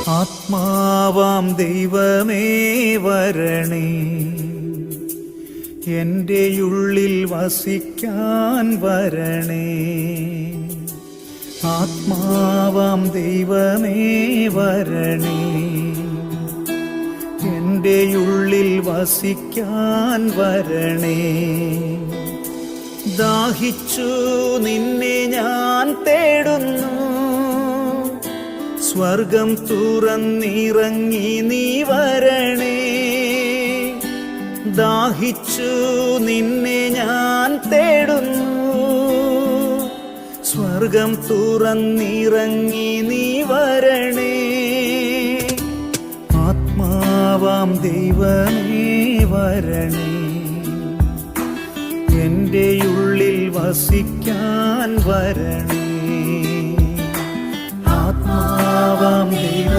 ആത്മാവാം ദൈവമേ വരണേ, എൻ്റെ ഉള്ളിൽ വസിക്കാൻ വരണേ. ആത്മാവാം ദൈവമേ വരണേ, എൻ്റെ ഉള്ളിൽ വസിക്കാൻ വരണേ. ദാഹിച്ചു നിന്നെ ഞാൻ തേടുന്നു, സ്വർഗം തുറന്നിറങ്ങി നീ വരണേ. ദാഹിച്ചു നിന്നെ ഞാൻ തേടുന്നു, സ്വർഗം തുറന്നിറങ്ങി നീ വരണേ. ആത്മാവാം ദൈവമേ വരണേ, എൻ്റെ ഉള്ളിൽ വസിക്കാൻ വരണേ. ആത്മാവാം ദൈവ